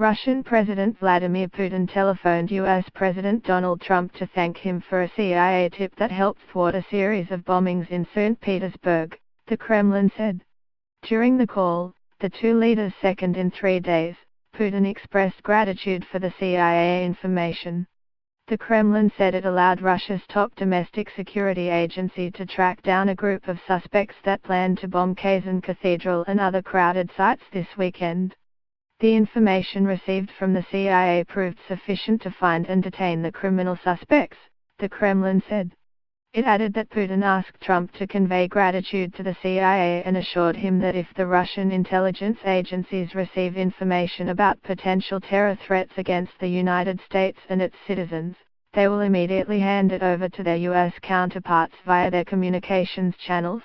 Russian President Vladimir Putin telephoned U.S. President Donald Trump to thank him for a CIA tip that helped thwart a series of bombings in St. Petersburg, the Kremlin said. During the call, the two leaders second in 3 days, Putin expressed gratitude for the CIA information. The Kremlin said it allowed Russia's top domestic security agency to track down a group of suspects that planned to bomb Kazan Cathedral and other crowded sites this weekend. The information received from the CIA proved sufficient to find and detain the criminal suspects, the Kremlin said. It added that Putin asked Trump to convey gratitude to the CIA and assured him that if the Russian intelligence agencies receive information about potential terror threats against the United States and its citizens, they will immediately hand it over to their U.S. counterparts via their communications channels.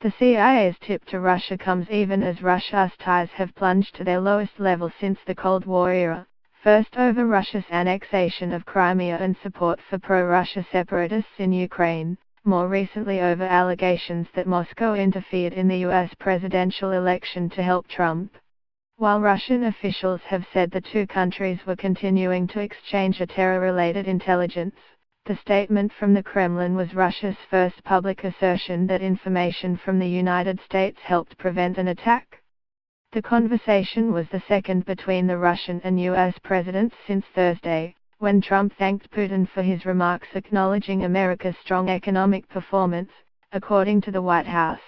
The CIA's tip to Russia comes even as Russia's ties have plunged to their lowest level since the Cold War era, first over Russia's annexation of Crimea and support for pro-Russia separatists in Ukraine, more recently over allegations that Moscow interfered in the U.S. presidential election to help Trump. While Russian officials have said the two countries were continuing to exchange a terror-related intelligence, the statement from the Kremlin was Russia's first public assertion that information from the United States helped prevent an attack. The conversation was the second between the Russian and U.S. presidents since Thursday, when Trump thanked Putin for his remarks acknowledging America's strong economic performance, according to the White House.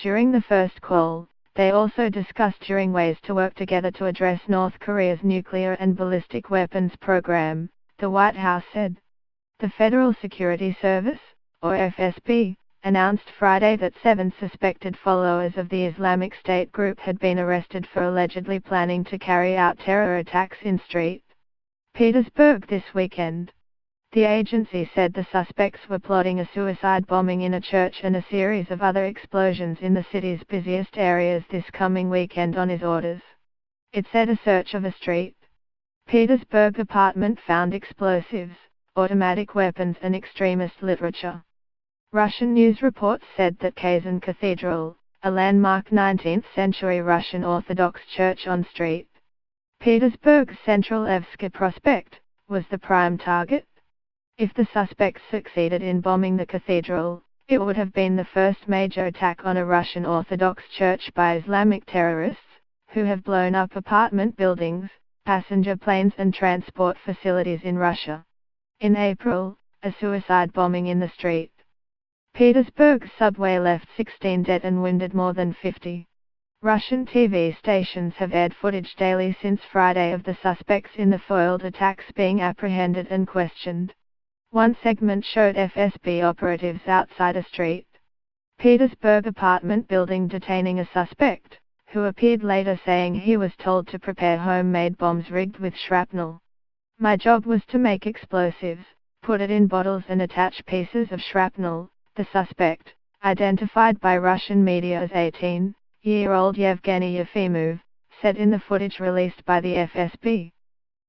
During the first call, they also discussed ways to work together to address North Korea's nuclear and ballistic weapons program, the White House said. The Federal Security Service, or FSB, announced Friday that 7 suspected followers of the Islamic State group had been arrested for allegedly planning to carry out terror attacks in St. Petersburg this weekend. The agency said the suspects were plotting a suicide bombing in a church and a series of other explosions in the city's busiest areas this coming weekend on his orders. It said a search of a St. Petersburg apartment found explosives, automatic weapons and extremist literature. Russian news reports said that Kazan Cathedral, a landmark 19th-century Russian Orthodox church on St. Petersburg's Central Nevsky Prospect, was the prime target. If the suspects succeeded in bombing the cathedral, it would have been the first major attack on a Russian Orthodox church by Islamic terrorists, who have blown up apartment buildings, passenger planes and transport facilities in Russia. In April, a suicide bombing in the St. Petersburg subway left 16 dead and wounded more than 50. Russian TV stations have aired footage daily since Friday of the suspects in the foiled attacks being apprehended and questioned. One segment showed FSB operatives outside a St. Petersburg apartment building detaining a suspect, who appeared later saying he was told to prepare homemade bombs rigged with shrapnel. My job was to make explosives, put it in bottles and attach pieces of shrapnel, the suspect, identified by Russian media as 18-year-old Yevgeny Yefimov, said in the footage released by the FSB.